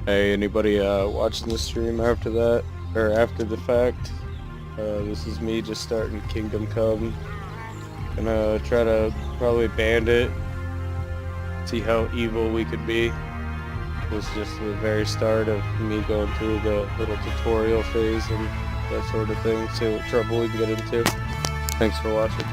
Hey, anybody watching the stream after that, or after the fact? This is me just starting Kingdom Come. Gonna try to probably bandit, see how evil we could be. This is just the very start of me going through the little tutorial phase and that sort of thing, see what trouble we can get into. Thanks for watching.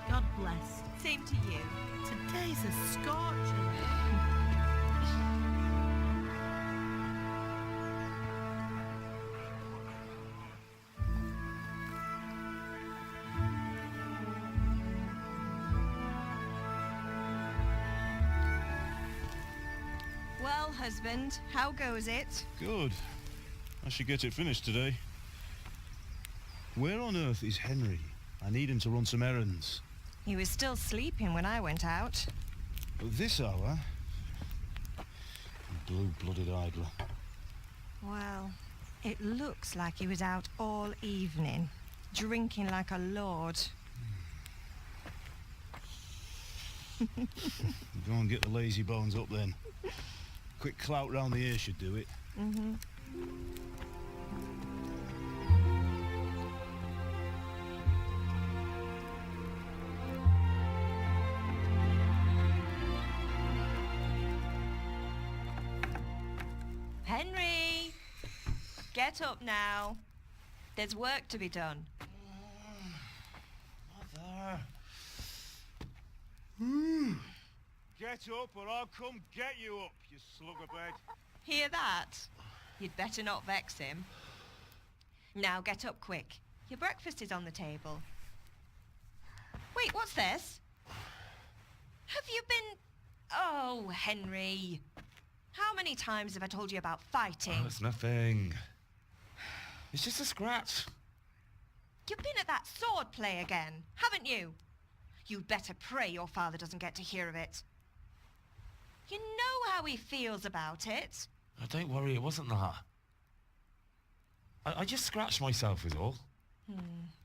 God bless. Same to you. Today's a scorcher. Well, husband, how goes it? Good. I should get it finished today. Where on earth is Henry? I need him to run some errands. He was still sleeping when I went out. At this hour? Blue-blooded idler. Well, it looks like he was out all evening, drinking like a lord. Go and get the lazy bones up then. Quick clout round the ear should do it. Mm-hmm. Henry! Get up now. There's work to be done. Mother. Get up or I'll come get you up, you slugabed. Hear that? You'd better not vex him. Now get up quick. Your breakfast is on the table. Wait, what's this? Have you been... Oh, Henry. How many times have I told you about fighting? Oh, it's nothing. It's just a scratch. You've been at that sword play again, haven't you? You'd better pray your father doesn't get to hear of it. You know how he feels about it. Oh, don't worry, it wasn't that. I just scratched myself is all.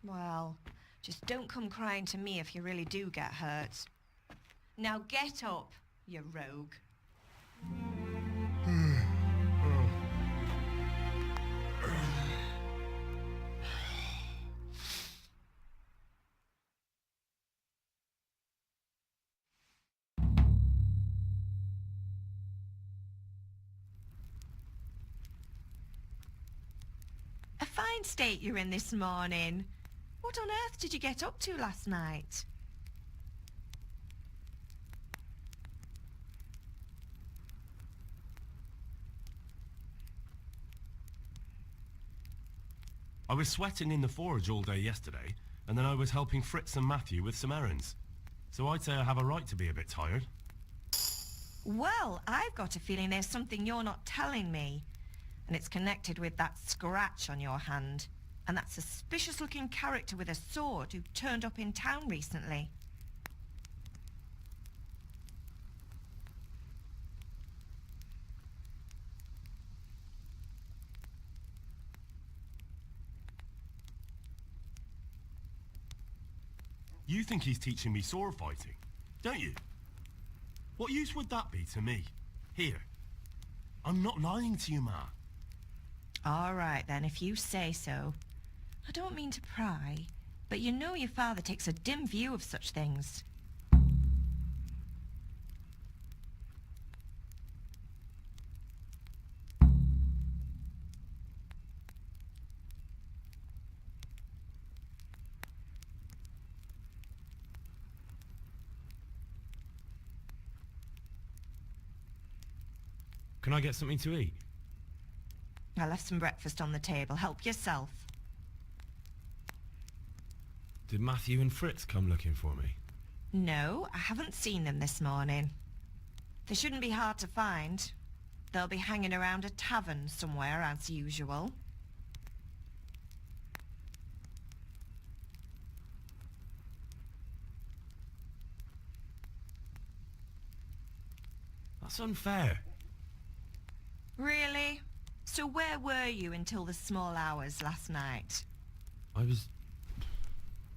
Well, just don't come crying to me if you really do get hurt. Now get up, you rogue. A fine state you're in this morning. What on earth did you get up to last night? I was sweating in the forge all day yesterday, and then I was helping Fritz and Matthew with some errands. So I'd say I have a right to be a bit tired. Well, I've got a feeling there's something you're not telling me. And it's connected with that scratch on your hand. And that suspicious-looking character with a sword who turned up in town recently. You think he's teaching me sword fighting, don't you? What use would that be to me? Here. I'm not lying to you, Ma. All right, then, if you say so. I don't mean to pry, but you know your father takes a dim view of such things. Can I get something to eat? I left some breakfast on the table. Help yourself. Did Matthew and Fritz come looking for me? No, I haven't seen them this morning. They shouldn't be hard to find. They'll be hanging around a tavern somewhere as usual. That's unfair. Really? So where were you until the small hours last night? I was...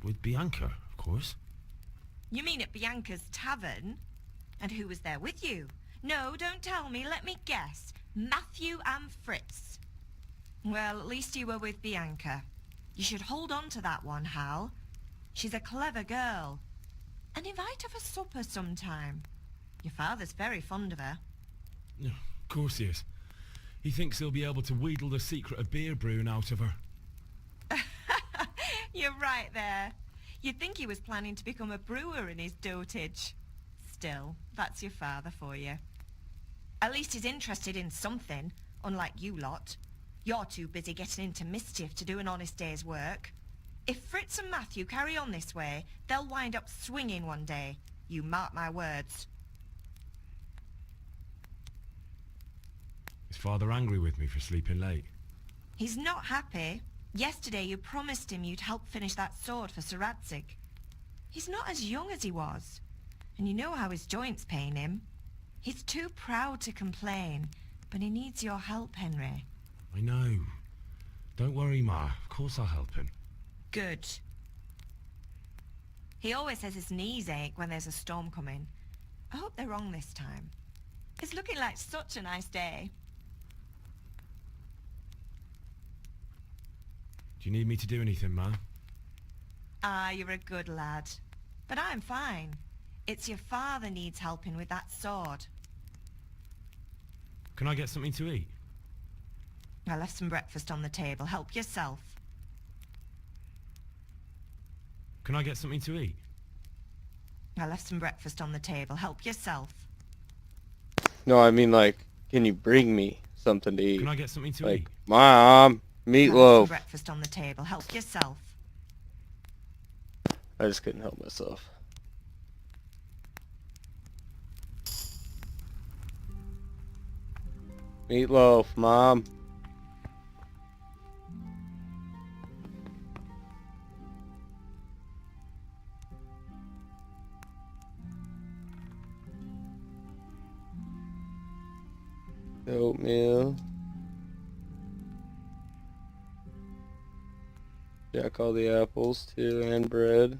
with Bianca, of course. You mean at Bianca's tavern? And who was there with you? No, don't tell me. Let me guess. Matthew and Fritz. Well, at least you were with Bianca. You should hold on to that one, Hal. She's a clever girl. And invite her for supper sometime. Your father's very fond of her. Of course he is. He thinks he'll be able to wheedle the secret of beer brewing out of her. You're right there. You'd think he was planning to become a brewer in his dotage. Still, that's your father for you. At least he's interested in something, unlike you lot. You're too busy getting into mischief to do an honest day's work. If Fritz and Matthew carry on this way, they'll wind up swinging one day. You mark my words. Is father angry with me for sleeping late? He's not happy. Yesterday you promised him you'd help finish that sword for Sir Radzig. He's not as young as he was, and you know how his joints pain him. He's too proud to complain, but he needs your help, Henry. I know. Don't worry, Ma. Of course I'll help him. Good. He always says his knees ache when there's a storm coming. I hope they're wrong this time. It's looking like such a nice day. Do you need me to do anything, Ma? Ah, you're a good lad. But I'm fine. It's your father needs helping with that sword. Can I get something to eat? I left some breakfast on the table. Help yourself. Can I get something to eat? I left some breakfast on the table. Help yourself. No, I mean, like, can you bring me something to eat? Can I get something to Like, eat? Mom, I left some meatloaf. breakfast on the table. Help yourself. I just couldn't help myself. Meatloaf, Mom. Oatmeal. Jack all the apples too, and bread.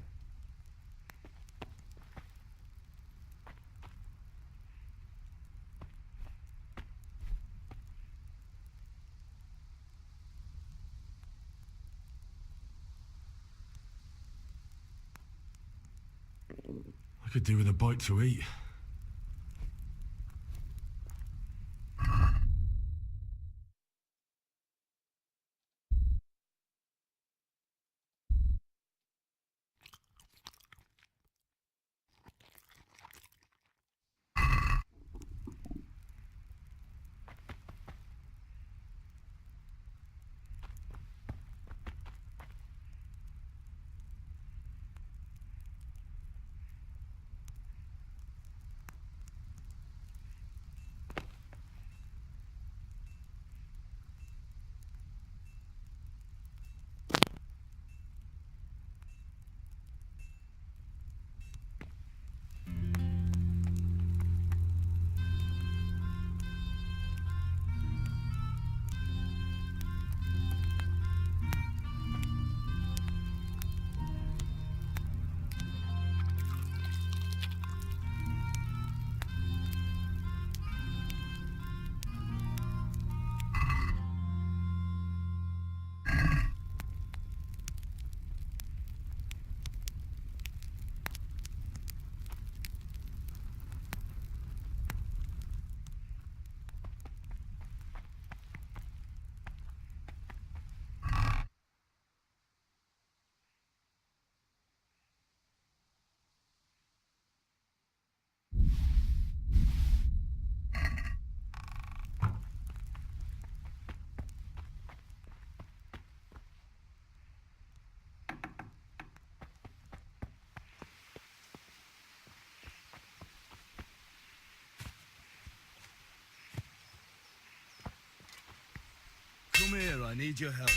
I could do with a bite to eat. here, I need your help.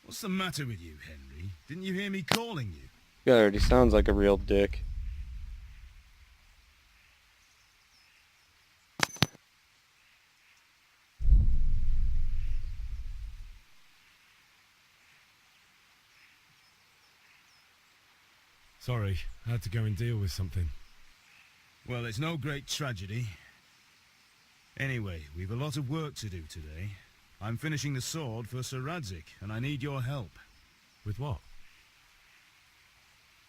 What's the matter with you, Henry? Didn't you hear me calling you? He already sounds like a real dick. Sorry, I had to go and deal with something. Well, it's no great tragedy. Anyway, we've a lot of work to do today. I'm finishing the sword for Sir Radzig, and I need your help. With what?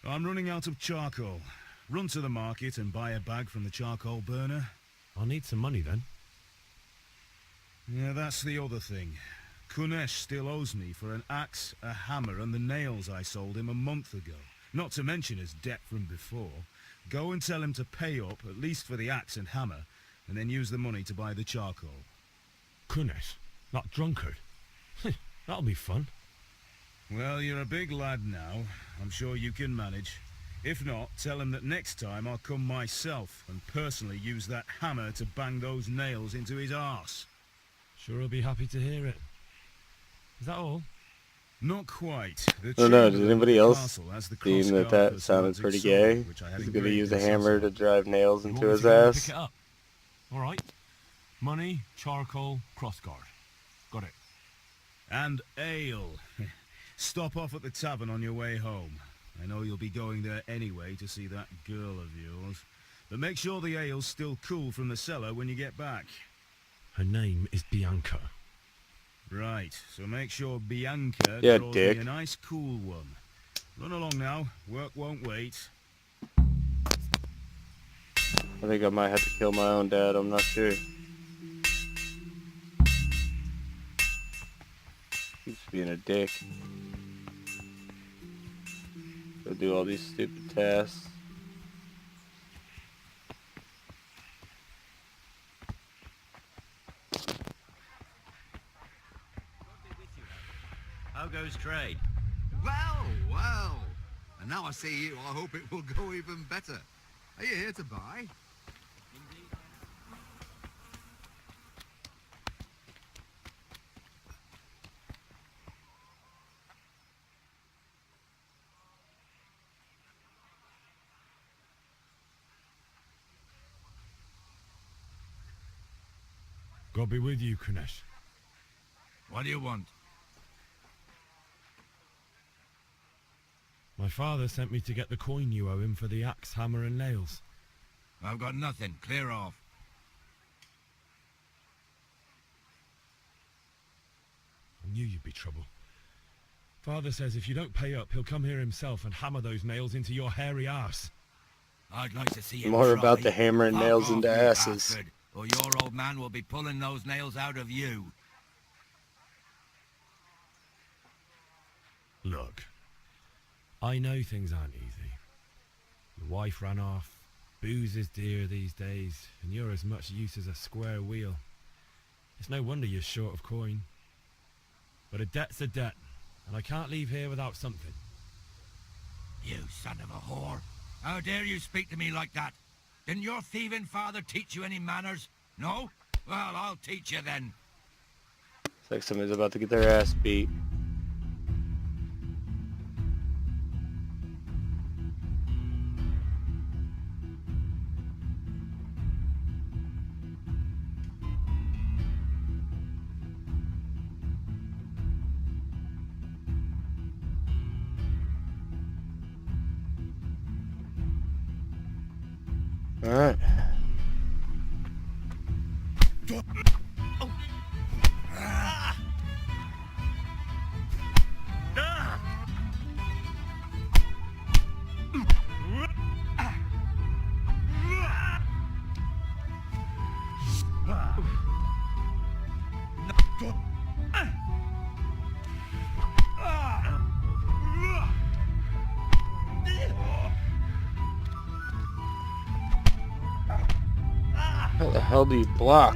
I'm running out of charcoal. Run to the market and buy a bag from the charcoal burner. I'll need some money then. Yeah, that's the other thing. Kunesh still owes me for an axe, a hammer, and the nails I sold him a month ago. Not to mention his debt from before. Go and tell him to pay up, at least for the axe and hammer, and then use the money to buy the charcoal. Kunesh? That drunkard? That'll be fun. Well, you're a big lad now. I'm sure you can manage. If not, tell him that next time I'll come myself and personally use that hammer to bang those nails into his arse. Sure he'll be happy to hear it. Is that all? Not quite. I don't know, did anybody else seem that sounded pretty gay? He's gonna use a hammer to drive nails into his ass. Pick it up. All right. Money, charcoal, crossguard. Got it. And ale. Stop off at the tavern on your way home. I know you'll be going there anyway to see that girl of yours. But make sure the ale's still cool from the cellar when you get back. Her name is Bianca. Right, so make sure Bianca Yeah, draws dick. me a nice cool one. Run along now. Work won't wait. I think I might have to kill my own dad, I'm not sure. He's being a dick. Go do all these stupid tasks. How goes trade? Well, well. And now I see you, I hope it will go even better. Are you here to buy? God be with you, Kunesh. What do you want? My father sent me to get the coin you owe him for the axe, hammer and nails. I've got nothing. Clear off. I knew you'd be trouble. Father says if you don't pay up, he'll come here himself and hammer those nails into your hairy ass. I'd like to see him More try. about the hammering Fuck nails off, into you asses. bastard, or your old man will be pulling those nails out of you. Look, I know things aren't easy. Your wife ran off, booze is dear these days, and you're as much use as a square wheel. It's no wonder you're short of coin. But a debt's a debt, and I can't leave here without something. You son of a whore. How dare you speak to me like that? Didn't your thieving father teach you any manners? No? Well, I'll teach you then. It's like somebody's about to get their ass beat. Alright. How the hell do you block?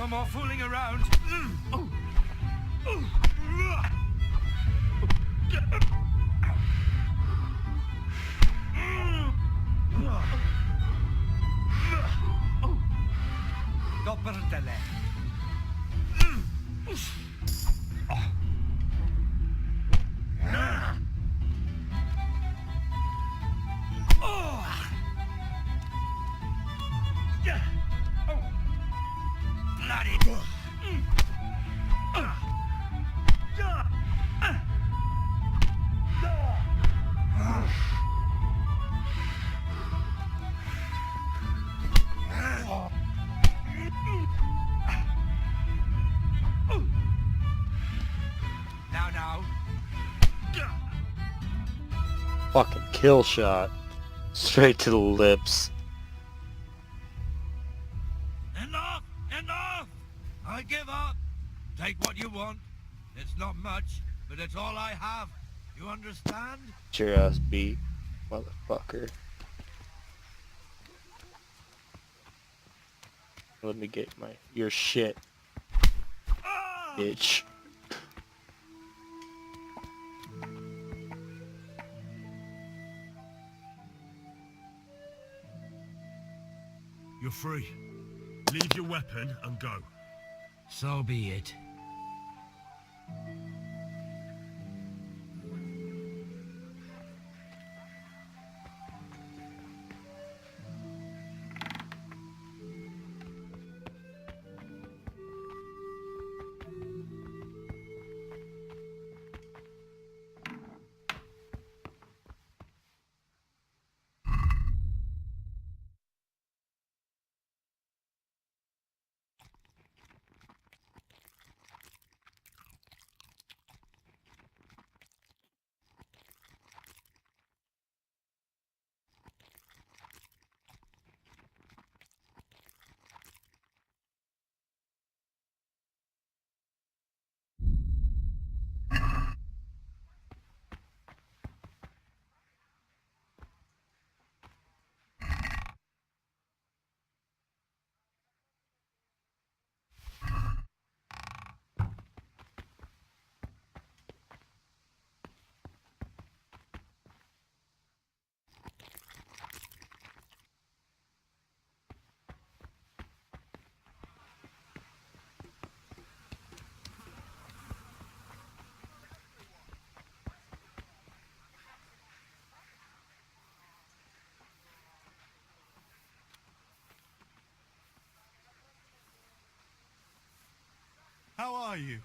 No more fooling around. Coppertele. Bloody. Now. Fucking kill shot. Straight to the lips. Enough! Enough! I give up. Take what you want. It's not much, but it's all I have. You understand? Get your ass beat, motherfucker. Let me get your shit, bitch. You're free. Leave your weapon and go. So be it. How are you?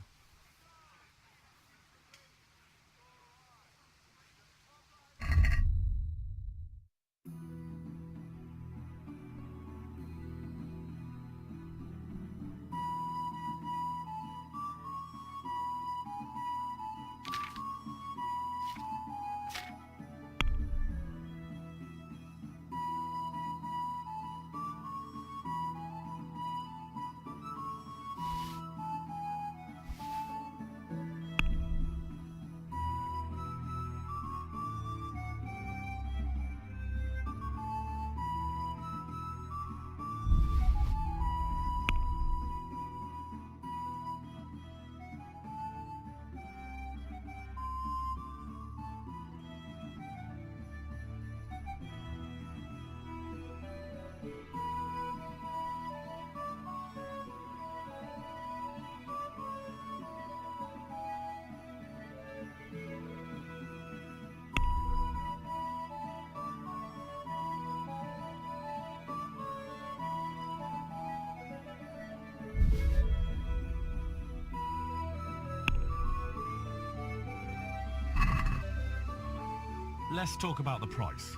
Let's talk about the price.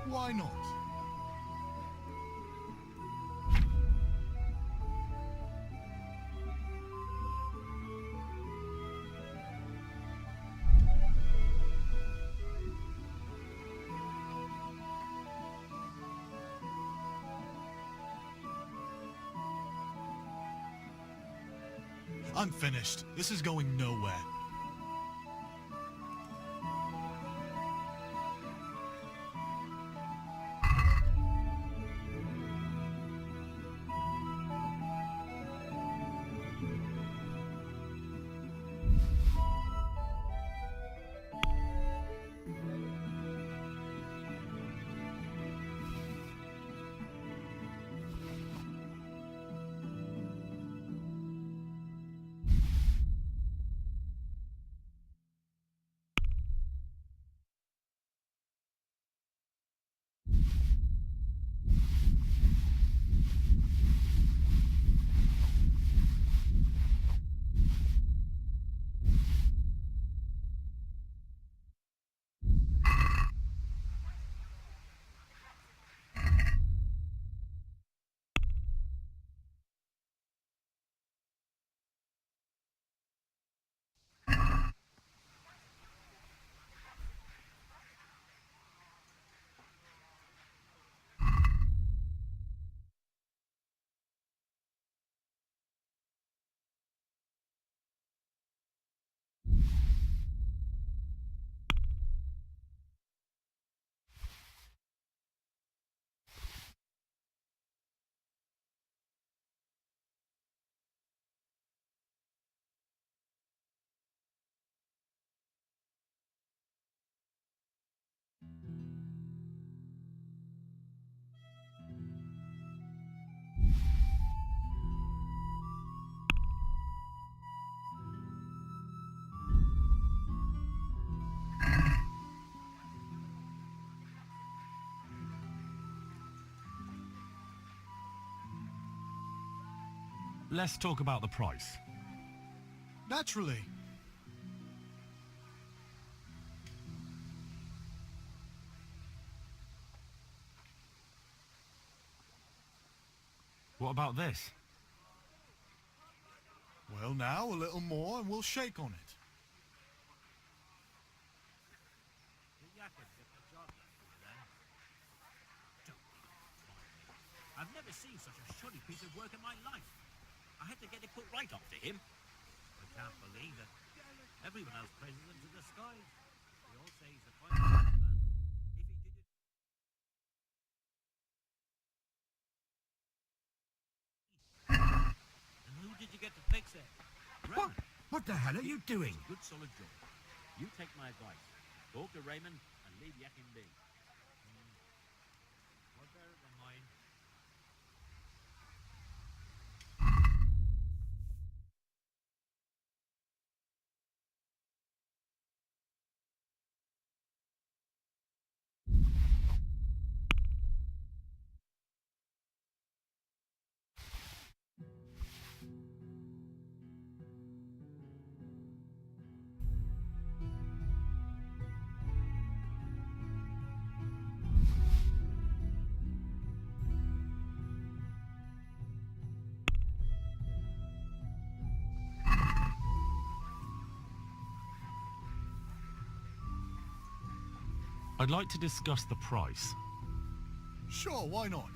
Why not? I'm finished. This is going nowhere. let's talk about the price. Naturally. What about this? Well, now, a little more and we'll shake on it. I've never seen such a shoddy piece of work in my life. I had to get it put right after him. I can't believe it. Everyone else praises him to the skies. They all say he's a fine man. If he did it... And who did you get to fix it? What? Raymond. What the hell are you doing? Good solid job. You take my advice. Talk to Raymond and leave yakking be. Or better than mine. I'd like to discuss the price. Sure, why not?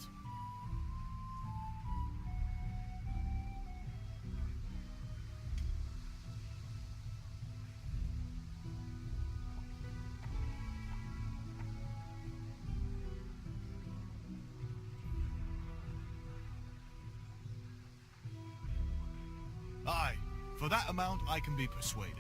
Aye, for that amount I can be persuaded.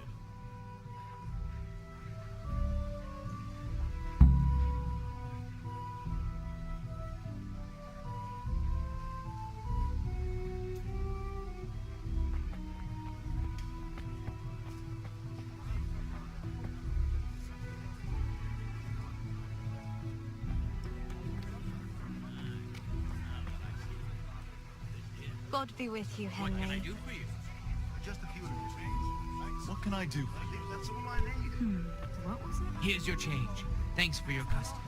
God be with you, What can I Henry. do for you? Just a few of your change. What can I do? I think that's all I need. What was it? Here's your change. Thanks for your custom.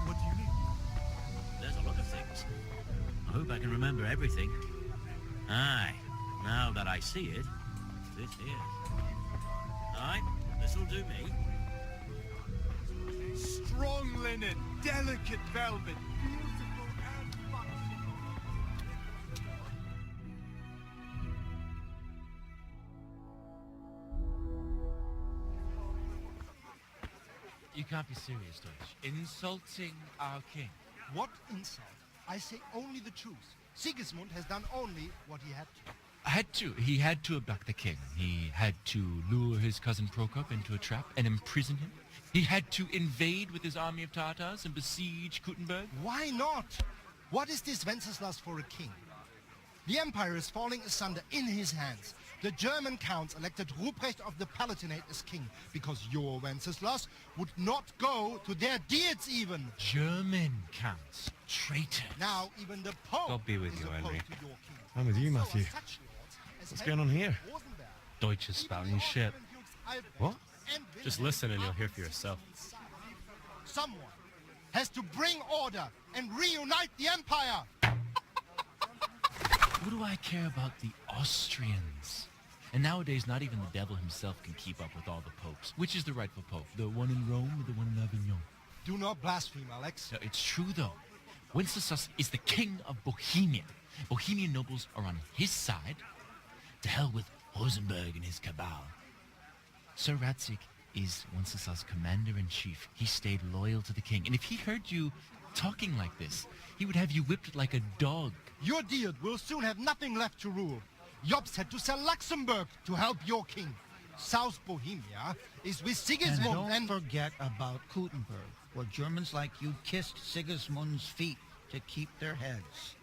What do you need? There's a lot of things. I hope I can remember everything. Aye, now that I see it, this here. Aye, this'll do me. Strong linen, delicate velvet, beautiful and functional. You can't be serious, Deutsch. Insulting our king. What insult? I say only the truth. Sigismund has done only what he had to. Had to. He had to abduct the king. He had to lure his cousin Prokop into a trap and imprison him. He had to invade with his army of Tatars and besiege Kuttenberg. Why not? What is this Wenceslas for a king? The empire is falling asunder in his hands. The German counts elected Ruprecht of the Palatinate as king because your Wenceslas would not go to their deeds even. German counts. Traitors. Now even the Pope God be with is you, opposed Henry. to your king. I'm with you, So are Matthew. such lords as What's Henry going on here? of Rosenberg. Deutsch is spouting shit. What? Just listen and you'll hear for yourself. Someone has to bring order and reunite the empire. What do I care about the Austrians? And nowadays, not even the devil himself can keep up with all the popes. Which is the rightful pope? The one in Rome or the one in Avignon? Do not blaspheme, Alex. No, it's true, though. Wenceslas is the king of Bohemia. Bohemian nobles are on his side. To hell with Rosenberg and his cabal. Sir Ratzik is Wenceslas' commander-in-chief. He stayed loyal to the king. And if he heard you talking like this, he would have you whipped like a dog. Your Diet will soon have nothing left to rule. Jobst had to sell Luxembourg to help your king. South Bohemia is with Sigismund And don't forget about Kuttenberg, where Germans like you kissed Sigismund's feet to keep their heads.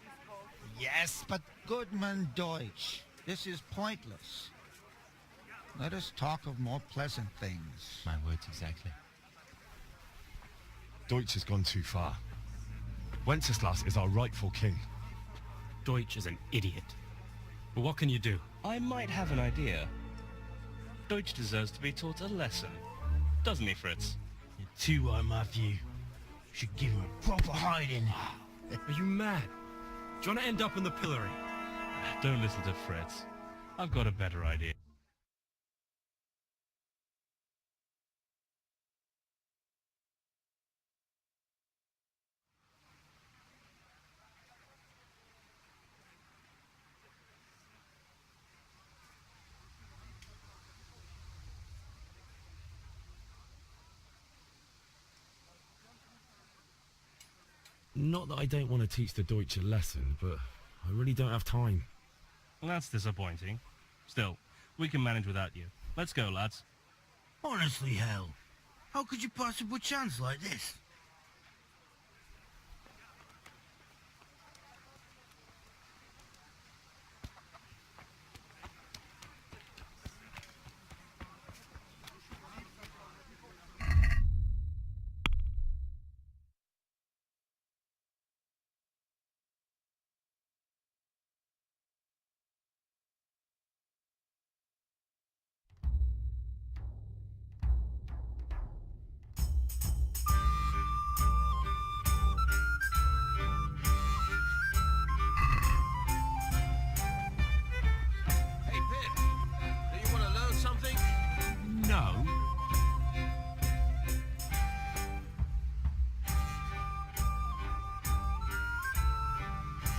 Yes, but... Goodman Deutsch, this is pointless. Let us talk of more pleasant things. My words exactly. Deutsch has gone too far. Wenceslas is our rightful king. Deutsch is an idiot. But what can you do? I might have an idea. Deutsch deserves to be taught a lesson. Doesn't he, Fritz? You're too high, my view. Should give him a proper hiding. Are you mad? Do you want to end up in the pillory? Don't listen to Fritz. I've got a better idea. Not that I don't want to teach the Deutsch a lesson, but I really don't have time. That's disappointing. Still, we can manage without you. Let's go, lads. Honestly, hell. How could you possibly chance like this? Hey, Pip. Do you want to learn something? No.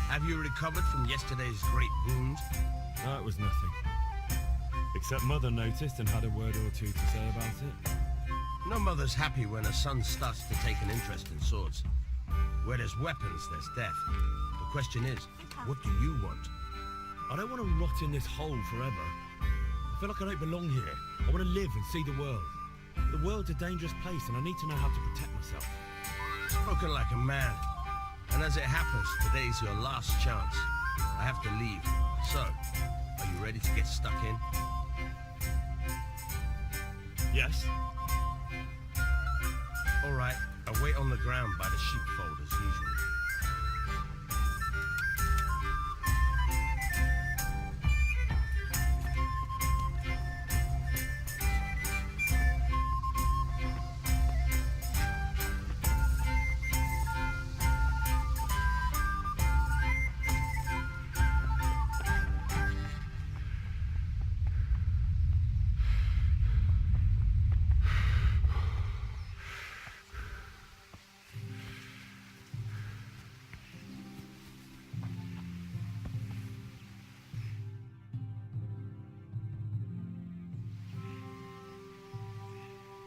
Have you recovered from yesterday's great wound? No, it was nothing. Except Mother noticed and had a word or two to say about it. No mother's happy when her son starts to take an interest in swords. Where there's weapons, there's death. The question is, what do you want? I don't want to rot in this hole forever. I feel like I don't belong here. I want to live and see the world. The world's a dangerous place and I need to know how to protect myself. Spoken like a man. And as it happens, today's your last chance. I have to leave. So, are you ready to get stuck in? Yes. All right, I'll wait on the ground by the sheepfold as usual.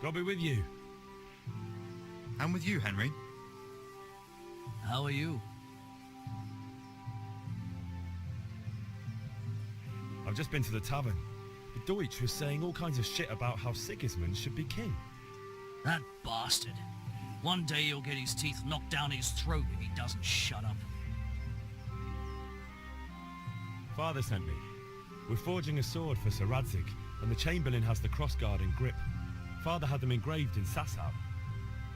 God be with you. And with you, Henry. How are you? I've just been to the tavern. The Deutsch was saying all kinds of shit about how Sigismund should be king. That bastard. One day he'll get his teeth knocked down his throat if he doesn't shut up. Father sent me. We're forging a sword for Sir Radzig, and the Chamberlain has the crossguard and grip. Father had them engraved in Sasau.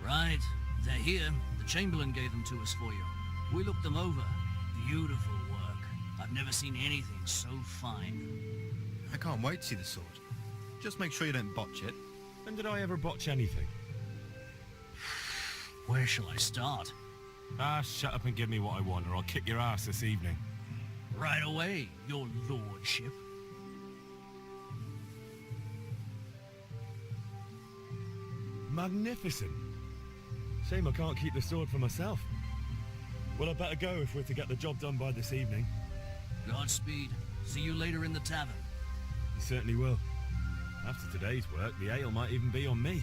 Right. They're here. The Chamberlain gave them to us for you. We looked them over. Beautiful work. I've never seen anything so fine. I can't wait to see the sword. Just make sure you don't botch it. When did I ever botch anything? Where shall I start? Shut up and give me what I want, or I'll kick your ass this evening. Right away, your lordship. Magnificent. Shame I can't keep the sword for myself. Well, I better go if we're to get the job done by this evening. Godspeed. See you later in the tavern. You certainly will. After today's work, the ale might even be on me.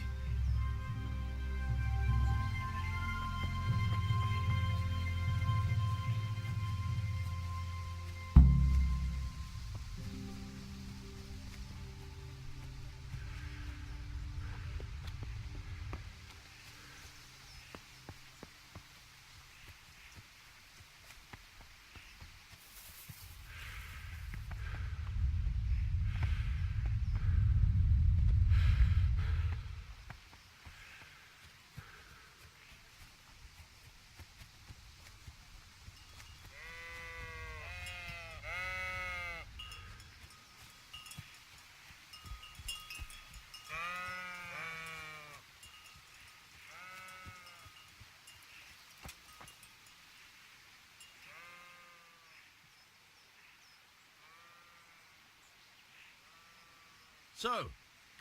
So,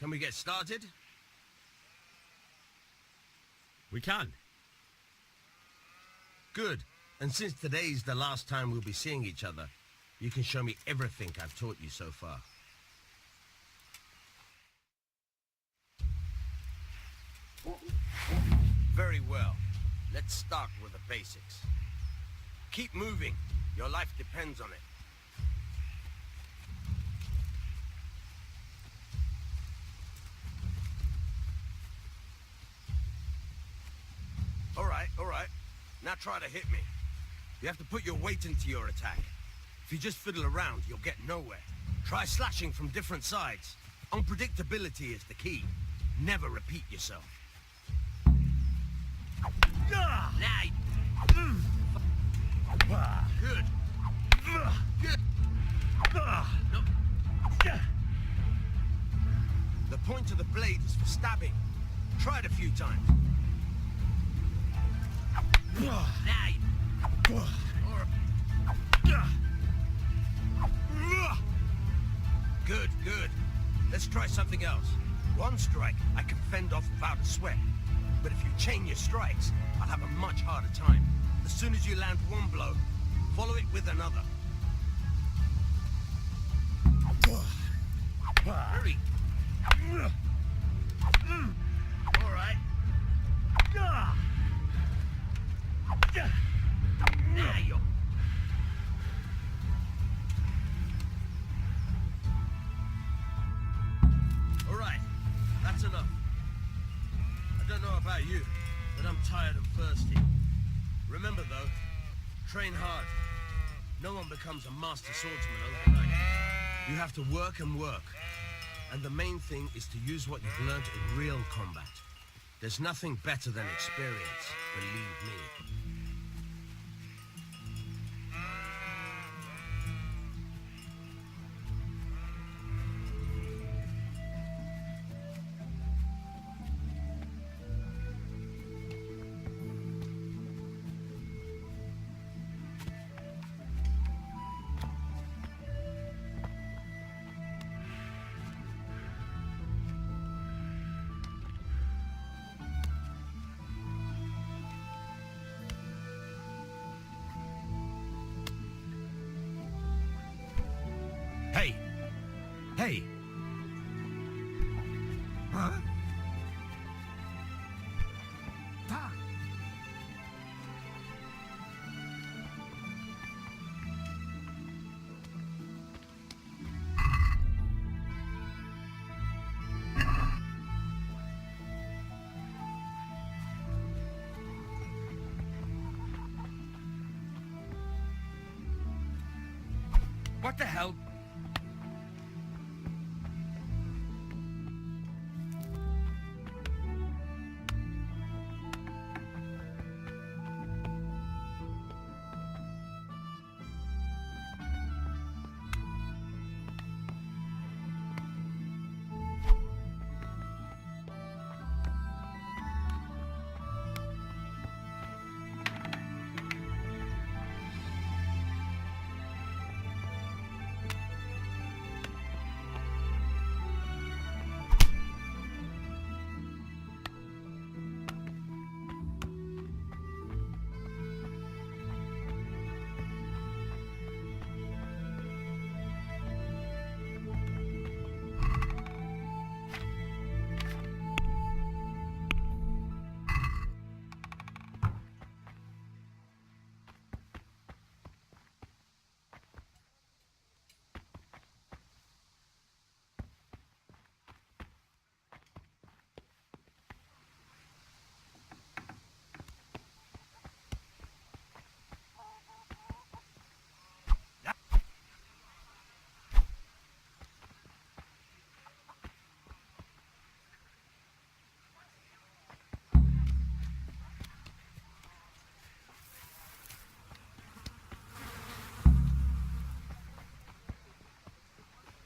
can we get started? We can. Good. And since today's the last time we'll be seeing each other, you can show me everything I've taught you so far. Very well. Let's start with the basics. Keep moving. Your life depends on it. All right. Now try to hit me. You have to put your weight into your attack. If you just fiddle around, you'll get nowhere. Try slashing from different sides. Unpredictability is the key. Never repeat yourself. Good. Good. No. The point of the blade is for stabbing. Try it a few times. Good, good. Let's try something else. One strike I can fend off without a sweat. But if you chain your strikes, I'll have a much harder time. As soon as you land one blow, follow it with another. Hurry. All right. Now you're... All right. That's enough. I don't know about you, but I'm tired and thirsty. Remember though, train hard. No one becomes a master swordsman overnight. You have to work and work. And the main thing is to use what you've learned in real combat. There's nothing better than experience, believe me. Hey! Hey! Huh? Ah. What the hell?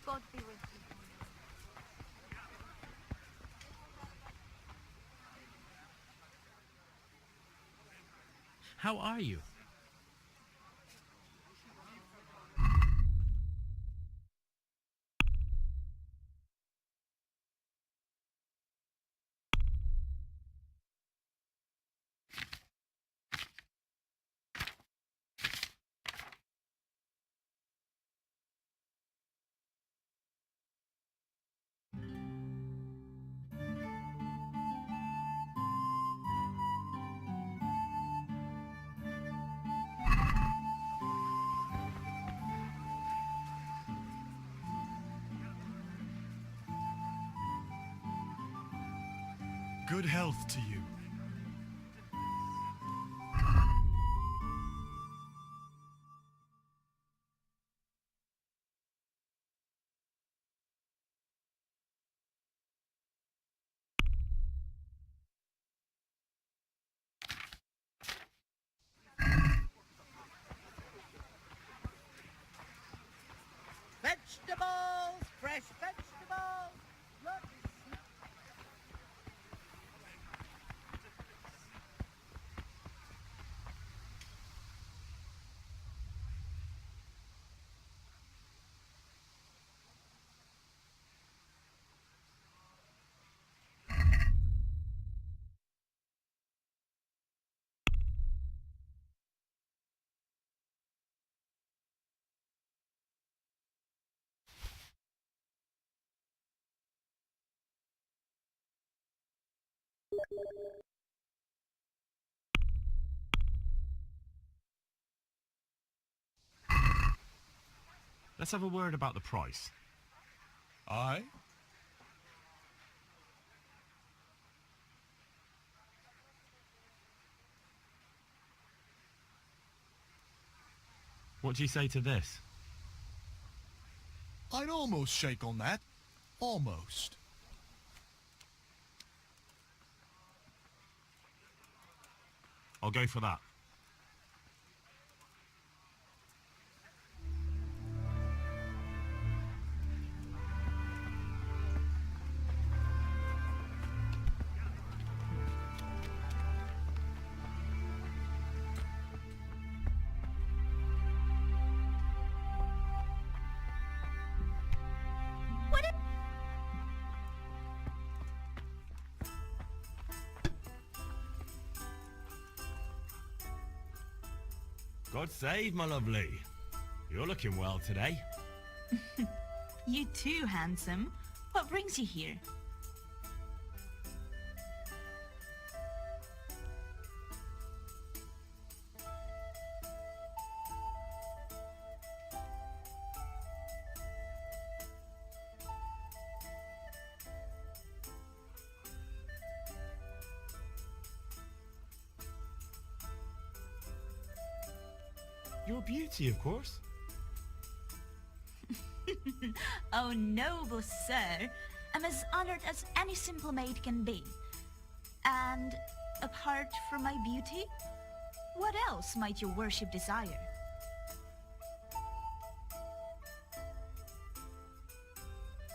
God be with you. How are you? Good health to you. Vegetables! Fresh vegetables! Look. Let's have a word about the price. Aye? What do you say to this? I'd almost shake on that. Almost. I'll go for that. God save, my lovely. You're looking well today. You too, handsome. What brings you here? Your beauty, of course. Oh, noble sir. I'm as honored as any simple maid can be. And apart from my beauty, what else might your worship desire?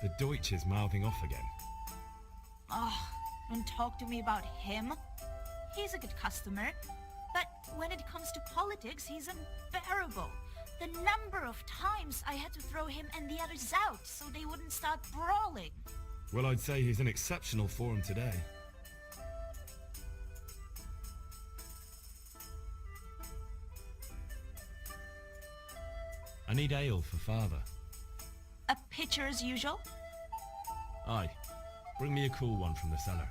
The Deutsch is mouthing off again. Oh, don't talk to me about him. He's a good customer. But when it comes to politics, he's unbearable. The number of times I had to throw him and the others out so they wouldn't start brawling. Well, I'd say he's in exceptional form today. I need ale for father. A pitcher as usual? Aye. Bring me a cool one from the cellar.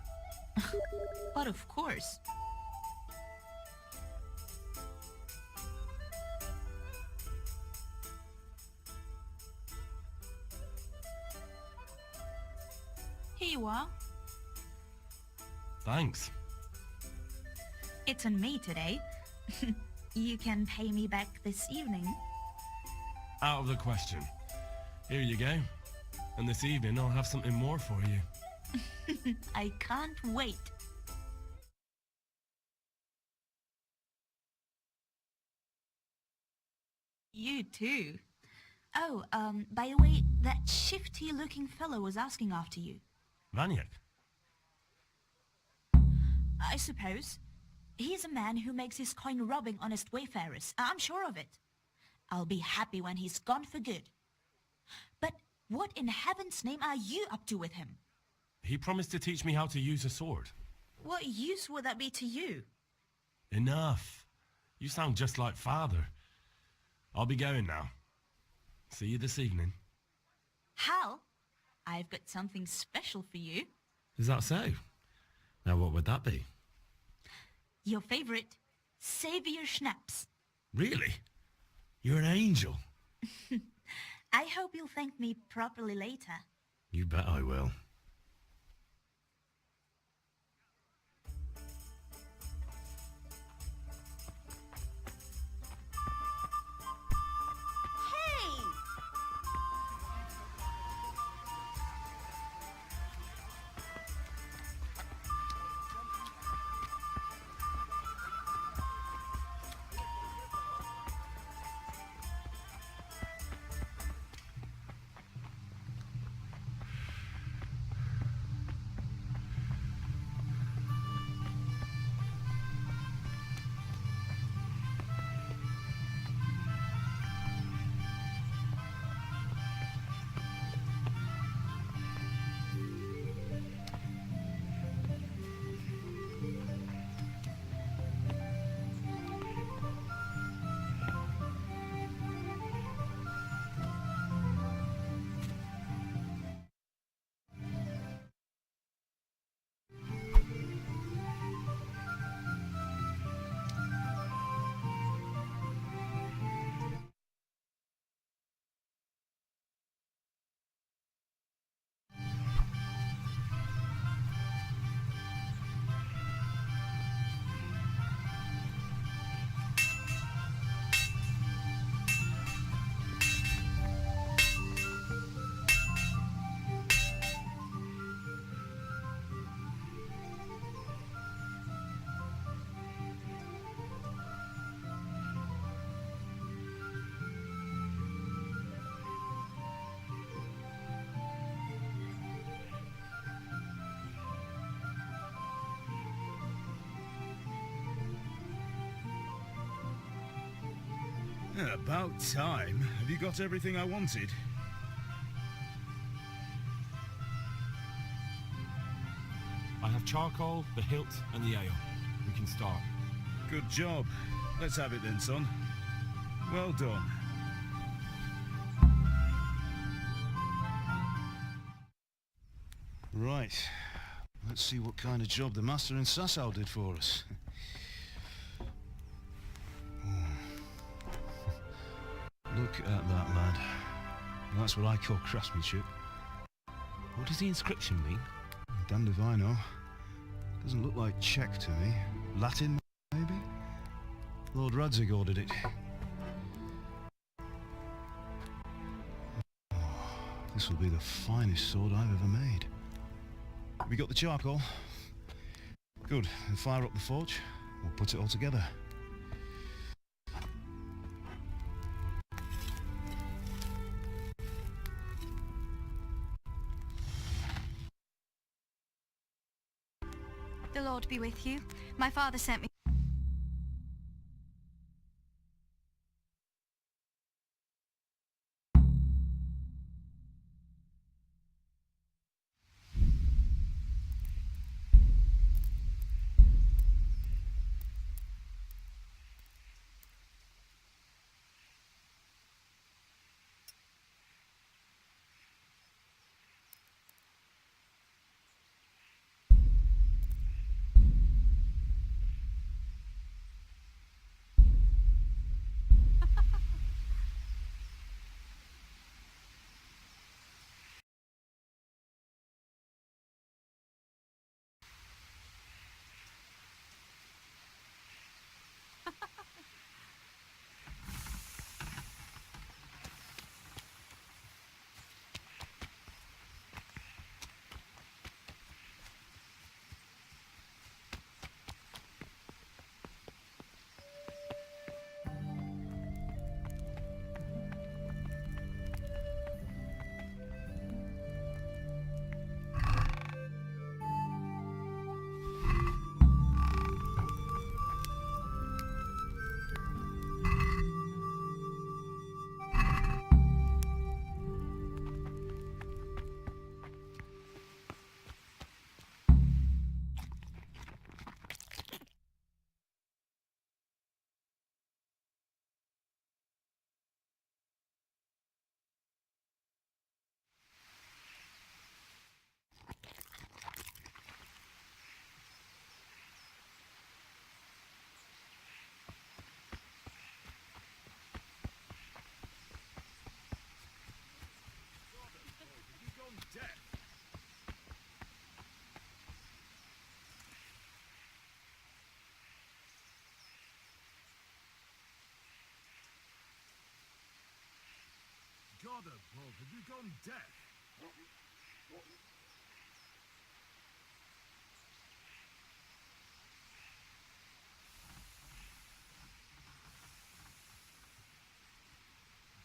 But of course. Here you are. Thanks. It's on me today. You can pay me back this evening. Out of the question. Here you go. And this evening I'll have something more for you. I can't wait. You too. Oh, by the way, that shifty-looking fellow was asking after you. Vaniak? I suppose. He's a man who makes his coin robbing honest wayfarers. I'm sure of it. I'll be happy when he's gone for good. But what in heaven's name are you up to with him? He promised to teach me how to use a sword. What use would that be to you? Enough. You sound just like father. I'll be going now. See you this evening. Hal, I've got something special for you. Is that so? Now what would that be? Your favorite, Savior Schnapps. Really? You're an angel. I hope you'll thank me properly later. You bet I will. About time. Have you got everything I wanted? I have charcoal, the hilt, and the ale. We can start. Good job. Let's have it then, son. Well done. Right. Let's see what kind of job the Master in Sasau did for us. Look at that, lad. That's what I call craftsmanship. What does the inscription mean? Damned if I know. Doesn't look like Czech to me. Latin, maybe? Lord Radzig ordered it. Oh, this will be the finest sword I've ever made. We got the charcoal? Good. Then fire up the forge. We'll put it all together. The Lord be with you. My father sent me... God above, have you gone deaf?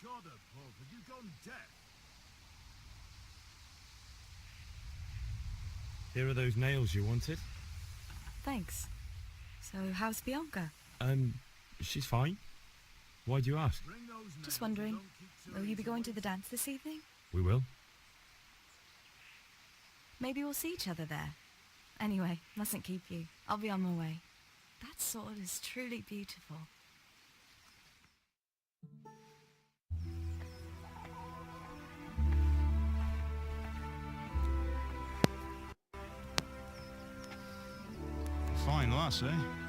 God above, have you gone deaf? Here are those nails you wanted. Thanks. So, how's Bianca? She's fine. Why do you ask? Just wondering, will you be going to the dance this evening? We will. Maybe we'll see each other there. Anyway, mustn't keep you. I'll be on my way. That sword is truly beautiful. Fine lass, eh?